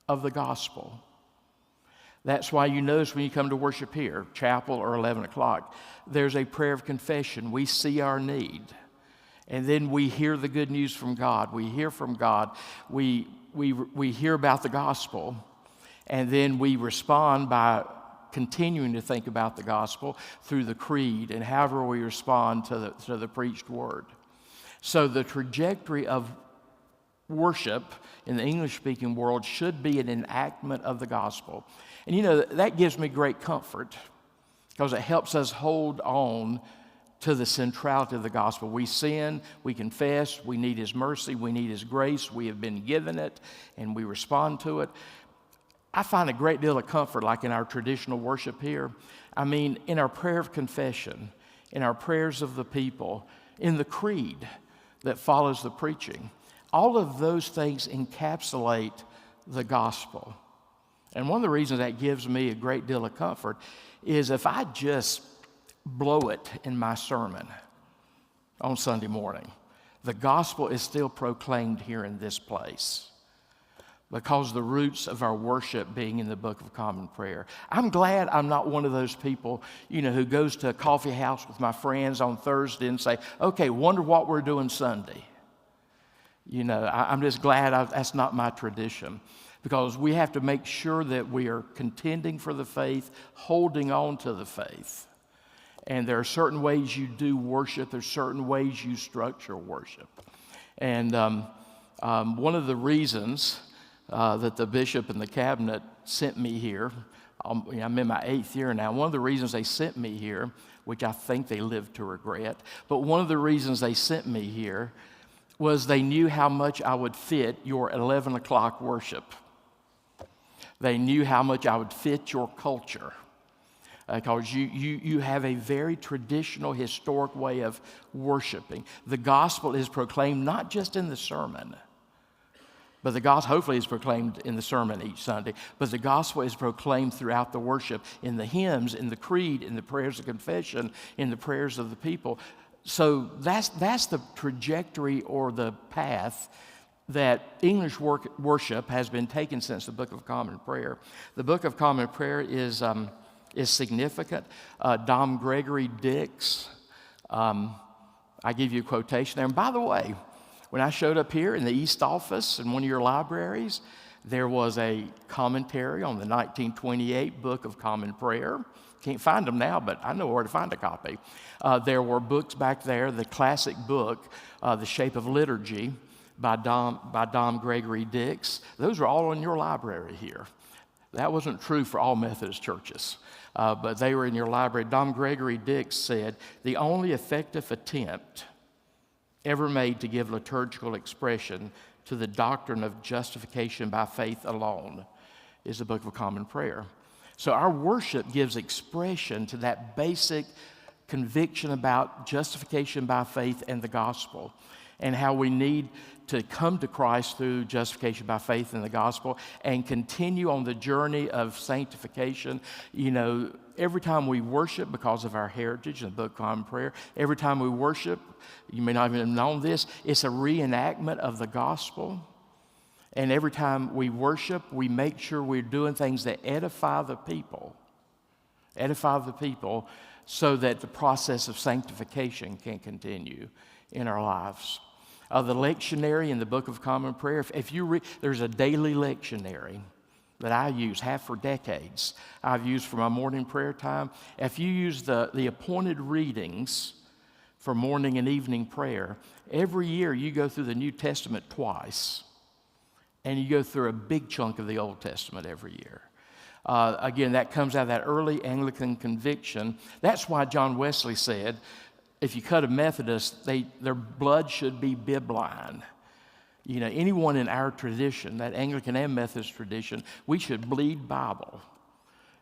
of the gospel. That's why you notice when you come to worship here, chapel or 11 o'clock, there's a prayer of confession. We see our need. And then we hear the good news from God. We hear from God. We hear about the gospel. And then we respond by continuing to think about the gospel through the creed and however we respond to the preached word. So the trajectory of worship in the English-speaking world should be an enactment of the gospel. And that gives me great comfort because it helps us hold on to the centrality of the gospel. We sin, we confess, we need His mercy, we need His grace, we have been given it, and we respond to it. I find a great deal of comfort, like in our traditional worship here. I mean, in our prayer of confession, in our prayers of the people, in the creed that follows the preaching. All of those things encapsulate the gospel. And one of the reasons that gives me a great deal of comfort is if I just blow it in my sermon on Sunday morning, the gospel is still proclaimed here in this place because the roots of our worship being in the Book of Common Prayer. I'm glad I'm not one of those people, who goes to a coffee house with my friends on Thursday and say, okay, wonder what we're doing Sunday. I'm just glad that's not my tradition, because we have to make sure that we are contending for the faith, holding on to the faith. And there are certain ways you do worship. There's certain ways you structure worship. And one of the reasons that the bishop and the cabinet sent me here, I'm in my 8th year now, one of the reasons they sent me here, which I think they live to regret, but one of the reasons they sent me here was they knew how much I would fit your 11 o'clock worship. They knew how much I would fit your culture. Because you have a very traditional, historic way of worshiping. The gospel is proclaimed not just in the sermon, but the gospel hopefully is proclaimed in the sermon each Sunday, but the gospel is proclaimed throughout the worship, in the hymns, in the creed, in the prayers of confession, in the prayers of the people. So that's the trajectory or the path that English worship has been taken since the Book of Common Prayer. The Book of Common Prayer is significant. Dom Gregory Dix, I give you a quotation there. And by the way, when I showed up here in the East Office in one of your libraries, there was a commentary on the 1928 Book of Common Prayer. Can't find them now, but I know where to find a copy. There were books back there, the classic book, The Shape of Liturgy by Dom Gregory Dix. Those are all in your library here. That wasn't true for all Methodist churches, but they were in your library. Dom Gregory Dix said, the only effective attempt ever made to give liturgical expression to the doctrine of justification by faith alone is the Book of Common Prayer. So our worship gives expression to that basic conviction about justification by faith and the gospel, and how we need to come to Christ through justification by faith in the gospel and continue on the journey of sanctification. Every time we worship, because of our heritage in the Book of Common Prayer, every time we worship, you may not even have known this, it's a reenactment of the gospel. And every time we worship, we make sure we're doing things that edify the people so that the process of sanctification can continue in our lives. The lectionary in the Book of Common Prayer, if you read, there's a daily lectionary that I use, have for decades. I've used for my morning prayer time. If you use the appointed readings for morning and evening prayer, every year you go through the New Testament twice, and you go through a big chunk of the Old Testament every year. Again, that comes out of that early Anglican conviction. That's why John Wesley said, if you cut a Methodist, their blood should be bibline. You know, anyone in our tradition, that Anglican and Methodist tradition, we should bleed Bible.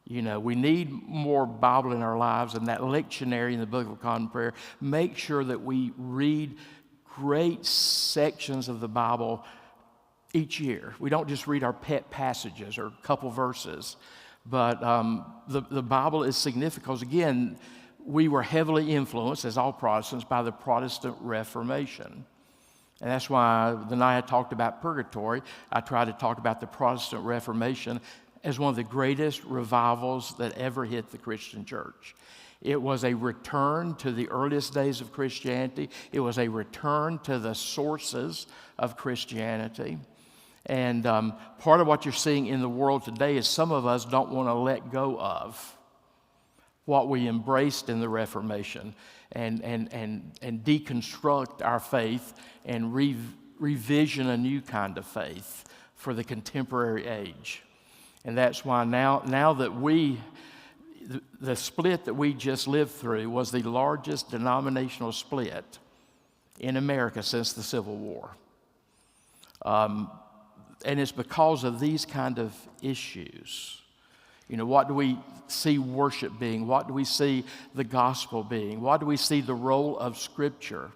You know, we need more Bible in our lives, and that lectionary in the Book of Common Prayer, make sure that we read great sections of the Bible each year. We don't just read our pet passages or a couple verses, but the Bible is significant because, again, we were heavily influenced, as all Protestants, by the Protestant Reformation. And that's why the night I talked about purgatory, I tried to talk about the Protestant Reformation as one of the greatest revivals that ever hit the Christian church. It was a return to the earliest days of Christianity. It was a return to the sources of Christianity. And part of what you're seeing in the world today is some of us don't want to let go of what we embraced in the Reformation and deconstruct our faith and revision a new kind of faith for the contemporary age. And that's why now that the split that we just lived through was the largest denominational split in America since the Civil War. And it's because of these kind of issues. You know, what do we see worship being? What do we see the gospel being? What do we see the role of Scripture?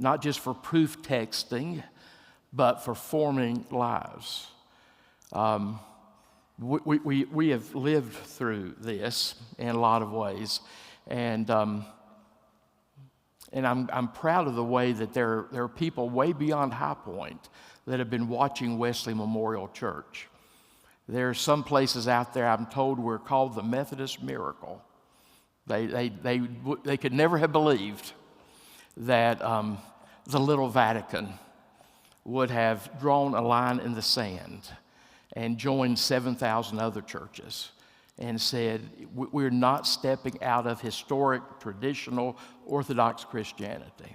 Not just for proof texting, but for forming lives. We have lived through this in a lot of ways, and I'm proud of the way that there are people way beyond High Point that have been watching Wesley Memorial Church. There are some places out there, I'm told, we're called the Methodist Miracle. They could never have believed that the little Vatican would have drawn a line in the sand and joined 7,000 other churches and said, we're not stepping out of historic, traditional, Orthodox Christianity,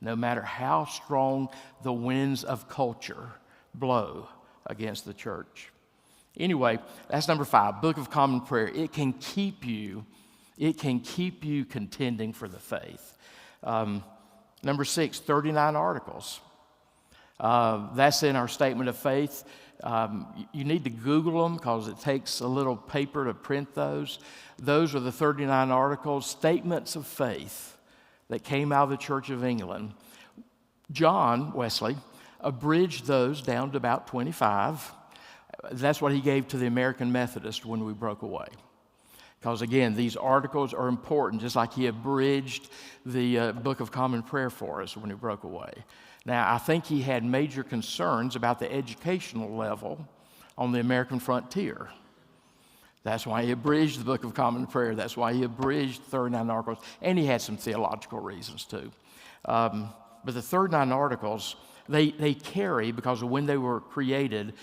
no matter how strong the winds of culture blow against the church. Anyway, that's number 5, Book of Common Prayer. It can keep you contending for the faith. Number 6, 39 articles. That's in our statement of faith. You need to Google them because it takes a little paper to print those. Those are the 39 articles, statements of faith that came out of the Church of England. John Wesley abridged those down to about 25. That's what he gave to the American Methodist when we broke away. Because again, these articles are important, just like he abridged the Book of Common Prayer for us when we broke away. Now, I think he had major concerns about the educational level on the American frontier. That's why he abridged the Book of Common Prayer. That's why he abridged 39 articles. And he had some theological reasons too. But the 39 articles, they carry, because of when they were created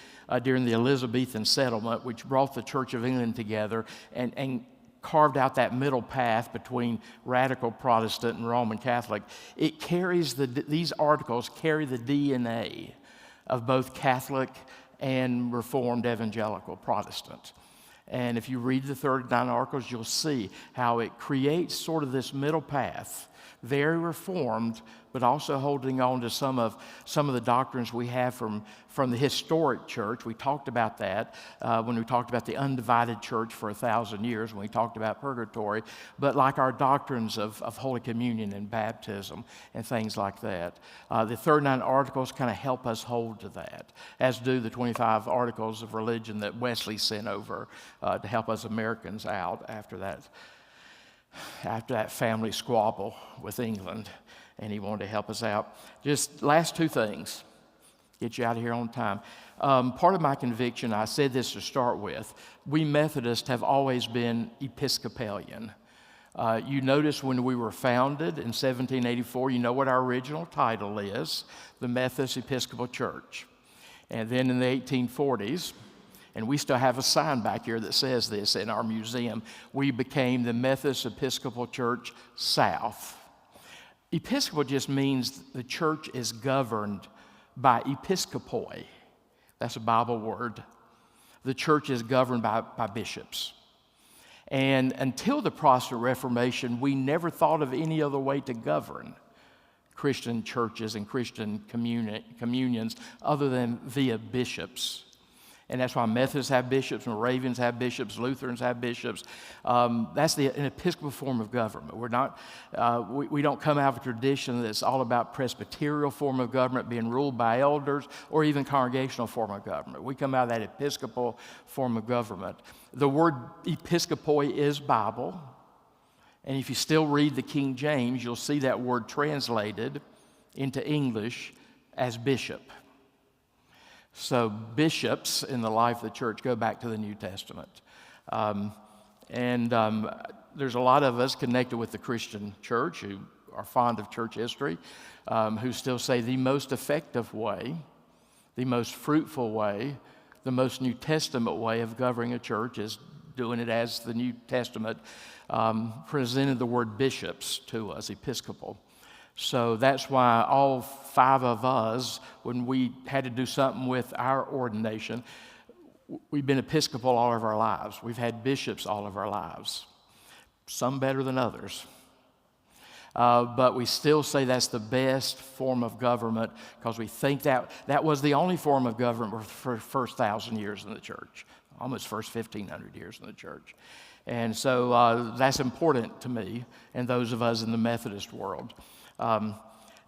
during the Elizabethan settlement, which brought the Church of England together and carved out that middle path between radical Protestant and Roman Catholic. It carries these articles carry the DNA of both Catholic and Reformed Evangelical Protestant. And if you read the 39 articles, you'll see how it creates sort of this middle path, very Reformed, but also holding on to some of the doctrines we have from the historic church. We talked about that when we talked about the undivided church for 1,000 years, when we talked about purgatory, but like our doctrines of Holy Communion and baptism and things like that. The 39 articles kind of help us hold to that, as do the 25 articles of religion that Wesley sent over to help us Americans out after that family squabble with England. And he wanted to help us out. Just last 2 things, get you out of here on time. Part of my conviction, I said this to start with, we Methodists have always been Episcopalian. You notice when we were founded in 1784, you know what our original title is, the Methodist Episcopal Church. And then in the 1840s, and we still have a sign back here that says this in our museum, we became the Methodist Episcopal Church South. Episcopal just means the church is governed by episkopoi. That's a Bible word. The church is governed by bishops. And until the Protestant Reformation, we never thought of any other way to govern Christian churches and Christian communions other than via bishops. And that's why Methodists have bishops, Moravians have bishops, Lutherans have bishops. That's an Episcopal form of government. We're not, we don't come out of a tradition that's all about Presbyterial form of government being ruled by elders or even congregational form of government. We come out of that Episcopal form of government. The word episkopoi is Bible. And if you still read the King James, you'll see that word translated into English as bishop. So bishops in the life of the church go back to the New Testament. There's a lot of us connected with the Christian church who are fond of church history, who still say the most effective way, the most fruitful way, the most New Testament way of governing a church is doing it as the New Testament presented the word bishops to us, episcopal. So that's why all 5 of us, when we had to do something with our ordination, we've been Episcopal all of our lives. We've had bishops all of our lives, some better than others. But we still say that's the best form of government because we think that was the only form of government for the first 1,000 years in the church, almost first 1,500 years in the church. And so that's important to me and those of us in the Methodist world.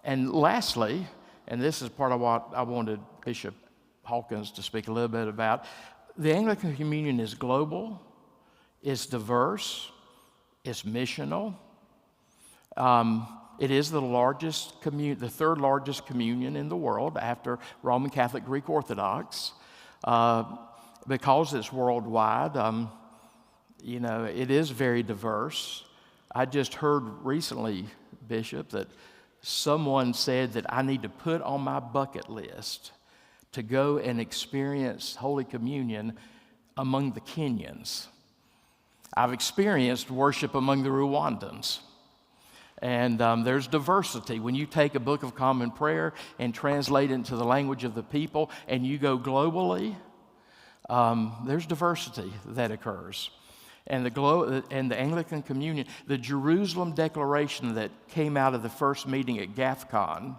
And lastly, and this is part of what I wanted Bishop Hawkins to speak a little bit about, the Anglican Communion is global, it's diverse, it's missional. It is the third largest communion in the world after Roman Catholic Greek Orthodox. Because it's worldwide, it is very diverse. I just heard recently, Bishop, that someone said that I need to put on my bucket list to go and experience Holy Communion among the Kenyans. I've experienced worship among the Rwandans. And there's diversity. When you take a Book of Common Prayer and translate it into the language of the people and you go globally, there's diversity that occurs. And the Anglican Communion, the Jerusalem Declaration that came out of the first meeting at GAFCON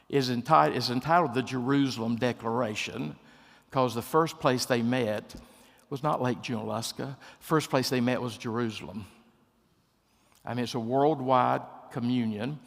is entitled the Jerusalem Declaration because the first place they met was not Lake Junaluska. First place they met was Jerusalem. I mean, it's a worldwide communion.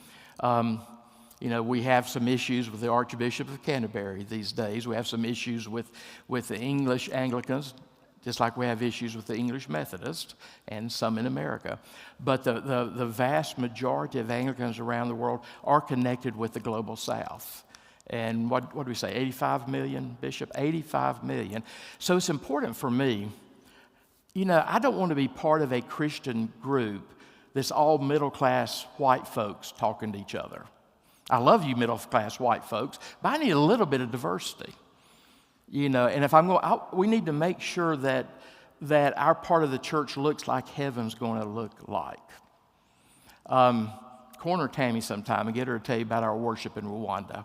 We have some issues with the Archbishop of Canterbury these days. We have some issues with the English Anglicans, just like we have issues with the English Methodists and some in America. But the vast majority of Anglicans around the world are connected with the global South. And what do we say, 85 million, Bishop? 85 million. So it's important for me, I don't want to be part of a Christian group that's all middle-class white folks talking to each other. I love you middle-class white folks, but I need a little bit of diversity. And if we need to make sure that our part of the church looks like heaven's going to look like. Corner Tammy sometime and get her to tell you about our worship in Rwanda.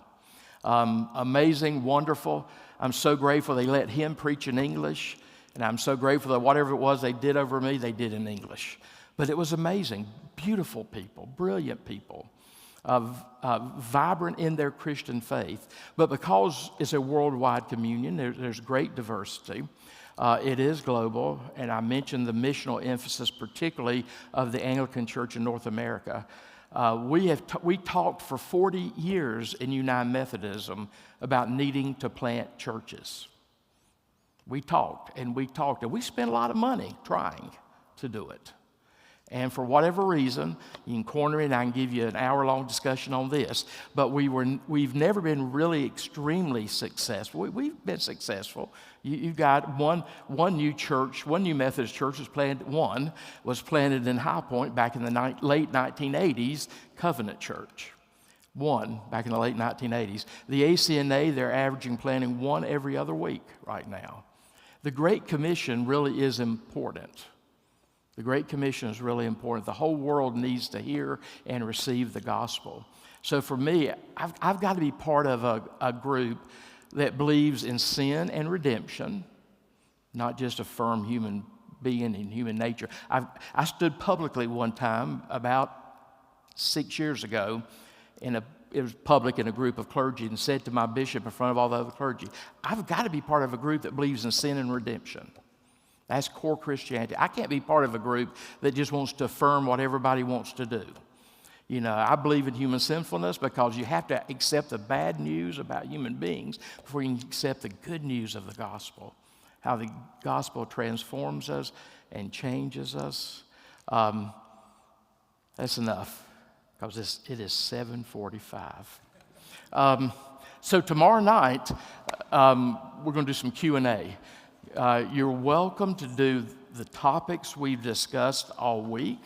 Amazing, wonderful. I'm so grateful they let him preach in English, and I'm so grateful that whatever it was they did over me, they did in English. But it was amazing. Beautiful people, brilliant people. Vibrant in their Christian faith. But because it's a worldwide communion, there's great diversity. It is global, and I mentioned the missional emphasis, particularly of the Anglican Church in North America. We talked for 40 years in United Methodism about needing to plant churches. We talked, and we spent a lot of money trying to do it. And for whatever reason, you can corner me and I can give you an hour-long discussion on this, but we've never been really extremely successful. We've been successful. You've got one new church, one new Methodist church was planted in High Point back in the late 1980s, Covenant Church. One back in the late 1980s. The ACNA, they're averaging planting one every other week right now. The Great Commission really is important. The Great Commission is really important. The whole world needs to hear and receive the gospel. So for me, I've got to be part of a group that believes in sin and redemption, not just affirm human being and human nature. I stood publicly one time about 6 years ago it was public in a group of clergy and said to my bishop in front of all the other clergy, I've got to be part of a group that believes in sin and redemption. That's core Christianity. I can't be part of a group that just wants to affirm what everybody wants to do. You know, I believe in human sinfulness because you have to accept the bad news about human beings before you can accept the good news of the gospel, how the gospel transforms us and changes us. That's enough because it is 7:45. So tomorrow night, we're going to do some Q&A. You're welcome to do the topics we've discussed all week.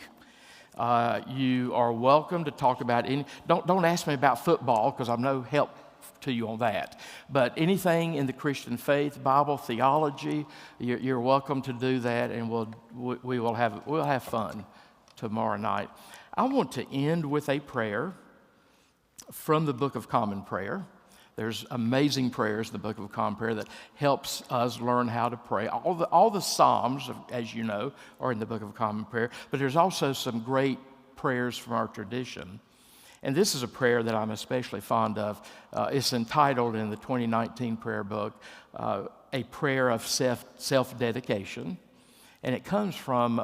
You are welcome to talk about any. Don't ask me about football because I'm no help to you on that. But anything in the Christian faith, Bible, theology, you're welcome to do that, and we'll have fun tomorrow night. I want to end with a prayer from the Book of Common Prayer. There's amazing prayers in the Book of Common Prayer that helps us learn how to pray. All the Psalms, as you know, are in the Book of Common Prayer, but there's also some great prayers from our tradition. And this is a prayer that I'm especially fond of. It's entitled in the 2019 prayer book, A Prayer of Self-Dedication. And it comes from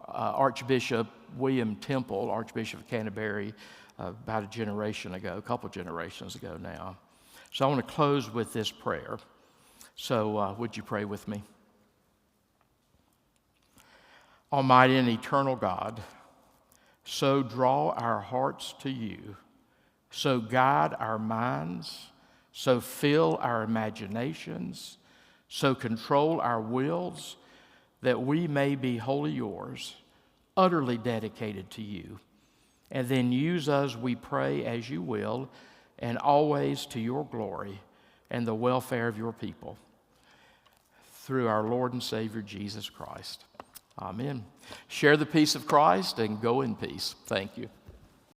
Archbishop William Temple, Archbishop of Canterbury, about a couple generations ago now. So I want to close with this prayer. So would you pray with me? Almighty and eternal God, so draw our hearts to you, so guide our minds, so fill our imaginations, so control our wills, that we may be wholly yours, utterly dedicated to you. And then use us, we pray, as you will, and always to your glory and the welfare of your people. Through our Lord and Savior, Jesus Christ. Amen. Share the peace of Christ and go in peace. Thank you.